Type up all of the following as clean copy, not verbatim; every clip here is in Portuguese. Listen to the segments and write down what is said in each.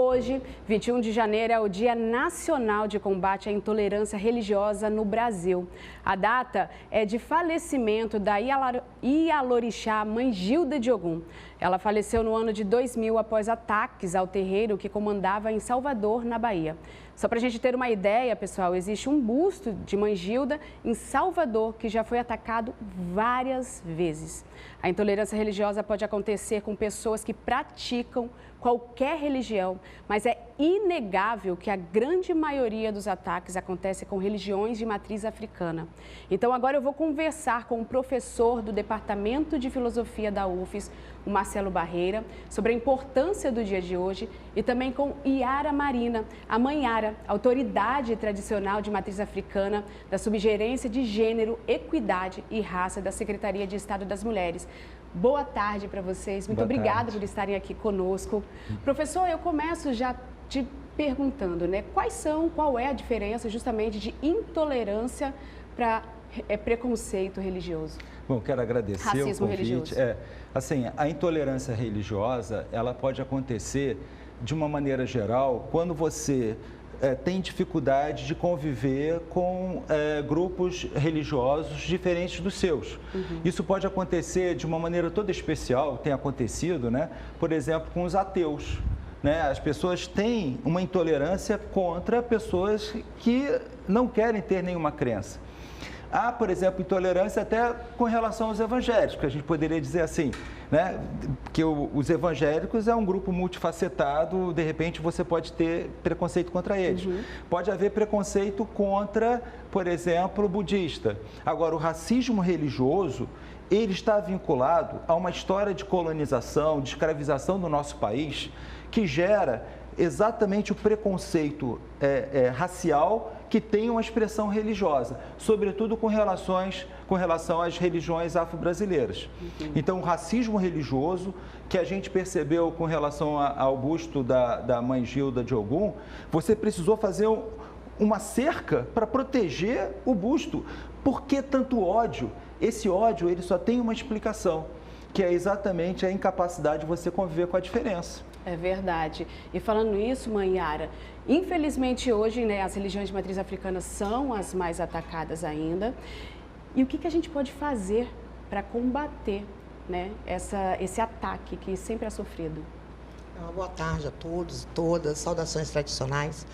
Hoje, 21 de janeiro, é o Dia Nacional de Combate à Intolerância Religiosa no Brasil. A data é de falecimento da Ialorixá Mãe Gilda de Ogum. Ela faleceu no ano de 2000 após ataques ao terreiro que comandava em Salvador, na Bahia. Só para a gente ter uma ideia, pessoal, existe um busto de Mãe Gilda em Salvador que já foi atacado várias vezes. A intolerância religiosa pode acontecer com pessoas que praticam qualquer religião, mas é inegável que a grande maioria dos ataques acontece com religiões de matriz africana. Então, agora eu vou conversar com o professor do Departamento de Filosofia da UFES, o Marcelo Barreira, sobre a importância do dia de hoje, e também com Yara Marina, a mãe Yara, autoridade tradicional de matriz africana da Subgerência de Gênero, Equidade e Raça da Secretaria de Estado das Mulheres. Boa tarde para vocês, muito obrigada por estarem aqui conosco. Professor, eu começo já te perguntando, né, qual é a diferença justamente de intolerância para preconceito religioso? Bom, quero agradecer Racismo o convite. religioso. Assim, a intolerância religiosa, ela pode acontecer de uma maneira geral quando você tem dificuldade de conviver com grupos religiosos diferentes dos seus. Isso pode acontecer de uma maneira toda especial, tem acontecido, né? Por exemplo, com os ateus. Né? As pessoas têm uma intolerância contra pessoas que não querem ter nenhuma crença. Há, por exemplo, intolerância até com relação aos evangélicos, a gente poderia dizer assim, né? Que os evangélicos é um grupo multifacetado, de repente você pode ter preconceito contra eles. Pode haver preconceito contra, por exemplo, o budista. Agora, o racismo religioso, ele está vinculado a uma história de colonização, de escravização do nosso país, que gera exatamente o preconceito racial que tem uma expressão religiosa, sobretudo com relação às religiões afro-brasileiras. Então, o racismo religioso que a gente percebeu com relação ao busto da Mãe Gilda de Ogum, você precisou fazer uma cerca para proteger o busto. Por que tanto ódio? Esse ódio, ele só tem uma explicação, que é exatamente a incapacidade de você conviver com a diferença. É verdade. E falando isso, mãe Yara, infelizmente hoje, né, as religiões de matriz africana são as mais atacadas ainda. E o que a gente pode fazer para combater, né, esse ataque que sempre é sofrido? Boa tarde a todos e todas, saudações tradicionais.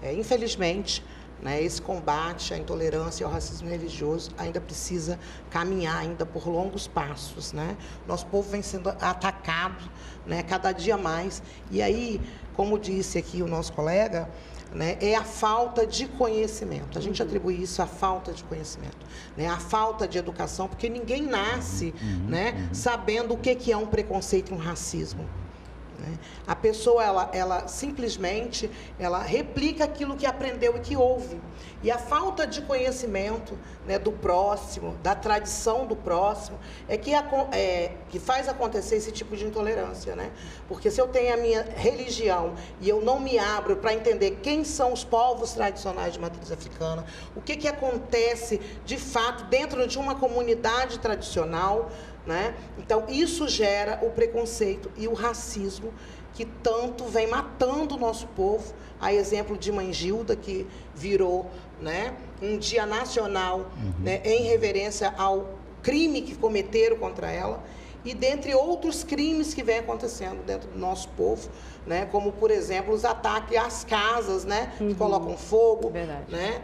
Infelizmente, né, esse combate à intolerância e ao racismo religioso ainda precisa caminhar ainda por longos passos, né? Nosso povo vem sendo atacado, né, cada dia mais. E aí, como disse aqui o nosso colega, né, é a falta de conhecimento. A gente atribui isso à falta de conhecimento, né, à falta de educação, porque ninguém nasce, né, sabendo o que é um preconceito e um racismo. A pessoa, ela simplesmente replica aquilo que aprendeu e que ouve. E a falta de conhecimento, né, do próximo, da tradição do próximo, que faz acontecer esse tipo de intolerância, né? Porque se eu tenho a minha religião e eu não me abro para entender quem são os povos tradicionais de matriz africana, o que acontece de fato dentro de uma comunidade tradicional, né? Então, isso gera o preconceito e o racismo que tanto vem matando o nosso povo, a exemplo de Mãe Gilda, que virou, né, um dia nacional, né, em reverência ao crime que cometeram contra ela, e dentre outros crimes que vem acontecendo dentro do nosso povo, né, como, por exemplo, os ataques às casas, né, que colocam fogo, né,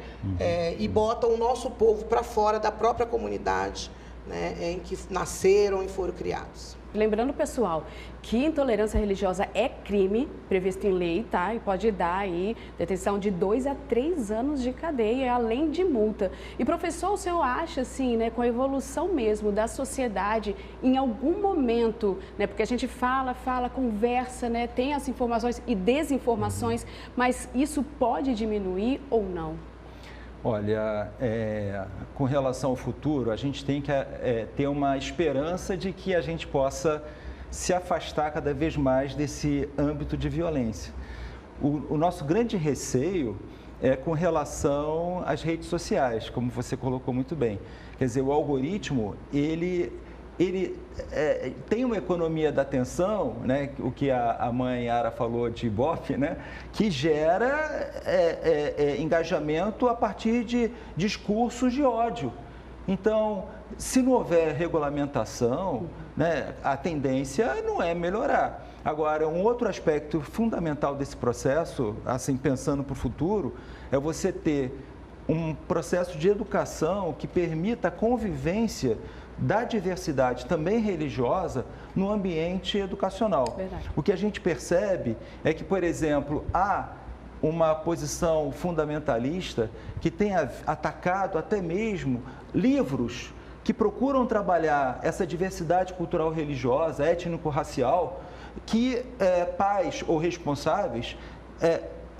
e botam o nosso povo para fora da própria comunidade, né, em que nasceram e foram criados. Lembrando, pessoal, que intolerância religiosa é crime previsto em lei, tá? E pode dar aí detenção de 2 a 3 anos de cadeia, além de multa. E, professor, o senhor acha, assim, né, com a evolução mesmo da sociedade, em algum momento, né, porque a gente fala, conversa, né, tem as informações e desinformações, mas isso pode diminuir ou não? Olha, com relação ao futuro, a gente tem que ter uma esperança de que a gente possa se afastar cada vez mais desse âmbito de violência. O nosso grande receio é com relação às redes sociais, como você colocou muito bem. Quer dizer, o algoritmo, ele ele tem uma economia da atenção, né, o que a mãe Yara falou de Ibope, né, que gera engajamento a partir de discursos de ódio. Então, se não houver regulamentação, né, a tendência não é melhorar. Agora, um outro aspecto fundamental desse processo, assim, pensando para o futuro, é você ter um processo de educação que permita a convivência da diversidade também religiosa no ambiente educacional. Verdade. O que a gente percebe é que, por exemplo, há uma posição fundamentalista que tem atacado até mesmo livros que procuram trabalhar essa diversidade cultural religiosa, étnico-racial, que pais ou responsáveis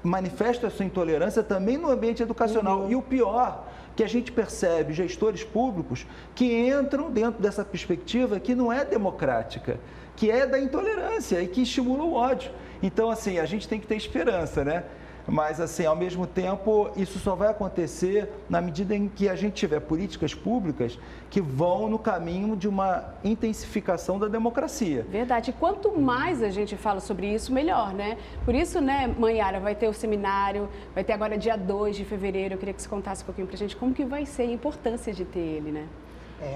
manifestam a sua intolerância também no ambiente educacional. E o pior, que a gente percebe gestores públicos que entram dentro dessa perspectiva que não é democrática, que é da intolerância e que estimula o ódio. Então, assim, a gente tem que ter esperança, né? Mas, assim, ao mesmo tempo, isso só vai acontecer na medida em que a gente tiver políticas públicas que vão no caminho de uma intensificação da democracia. Verdade. E quanto mais a gente fala sobre isso, melhor, né? Por isso, né, mãe Yara, vai ter o seminário, vai ter agora dia 2 de fevereiro. Eu queria que você contasse um pouquinho pra gente como que vai ser a importância de ter ele, né?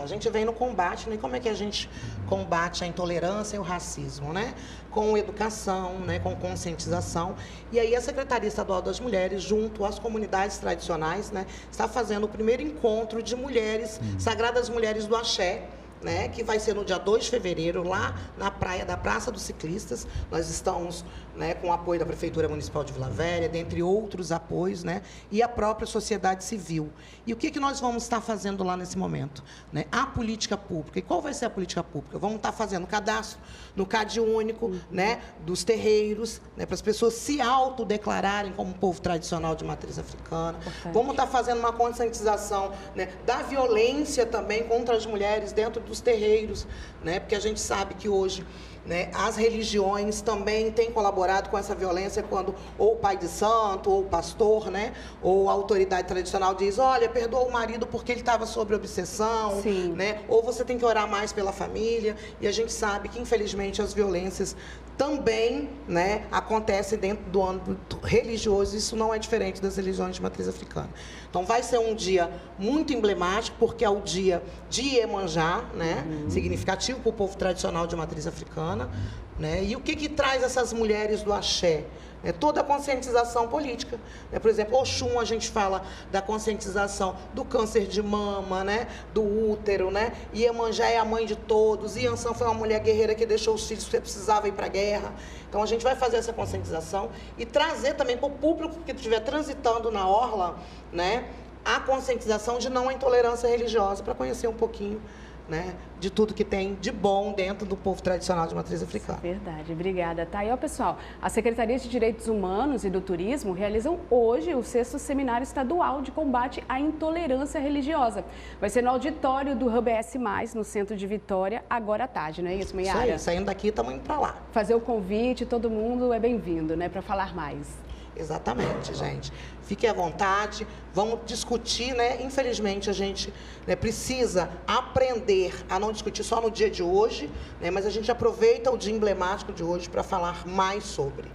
A gente vem no combate, né? Como é que a gente combate a intolerância e o racismo, né? Com educação, né? Com conscientização. E aí a Secretaria Estadual das Mulheres, junto às comunidades tradicionais, né? Está fazendo o primeiro encontro de mulheres, Sagradas Mulheres do Axé, né, que vai ser no dia 2 de fevereiro, lá na praia da Praça dos Ciclistas. Nós estamos, né, com o apoio da Prefeitura Municipal de Vila Velha, dentre outros apoios, né, e a própria sociedade civil. E o que nós vamos estar fazendo lá nesse momento? Né? A política pública. E qual vai ser a política pública? Vamos estar fazendo cadastro no CAD único, né, dos terreiros, né, para as pessoas se autodeclararem como povo tradicional de matriz africana. Importante. Vamos estar fazendo uma conscientização, né, da violência também contra as mulheres dentro dos terreiros, né? Porque a gente sabe que hoje, né, as religiões também têm colaborado com essa violência quando ou o pai de santo, ou o pastor, né, ou a autoridade tradicional diz, olha, perdoa o marido porque ele estava sob obsessão, né, ou você tem que orar mais pela família, e a gente sabe que, infelizmente, as violências também, né, acontecem dentro do âmbito religioso, isso não é diferente das religiões de matriz africana. Então, vai ser um dia muito emblemático, porque é o dia de Iemanjá, né, significativo para o povo tradicional de matriz africana, né, e o que traz essas mulheres do axé? É toda a conscientização política. Né? Por exemplo, Oxum, a gente fala da conscientização do câncer de mama, né? Do útero, né? Iemanjá é a mãe de todos. Iansã foi uma mulher guerreira que deixou os filhos porque precisava ir para a guerra. Então, a gente vai fazer essa conscientização e trazer também para o público que estiver transitando na orla, né, a conscientização de não intolerância religiosa, para conhecer um pouquinho, né, de tudo que tem de bom dentro do povo tradicional de matriz africana. Verdade, obrigada, Thay. E, ó, pessoal, a Secretaria de Direitos Humanos e do Turismo realizam hoje o 6º Seminário Estadual de Combate à Intolerância Religiosa. Vai ser no auditório do RBS+, no centro de Vitória, agora à tarde, não é isso, Maiara? Isso aí, saindo daqui, estamos indo para lá. Fazer o convite, todo mundo é bem-vindo, né, para falar mais. Exatamente, gente. Fiquem à vontade, vamos discutir, né? Infelizmente, a gente, né, precisa aprender a não discutir só no dia de hoje, né, mas a gente aproveita o dia emblemático de hoje para falar mais sobre.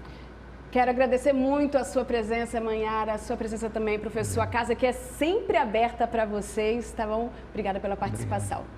Quero agradecer muito a sua presença, mãe Yara, a sua presença também, professor. A casa que é sempre aberta para vocês, tá bom? Obrigada pela participação.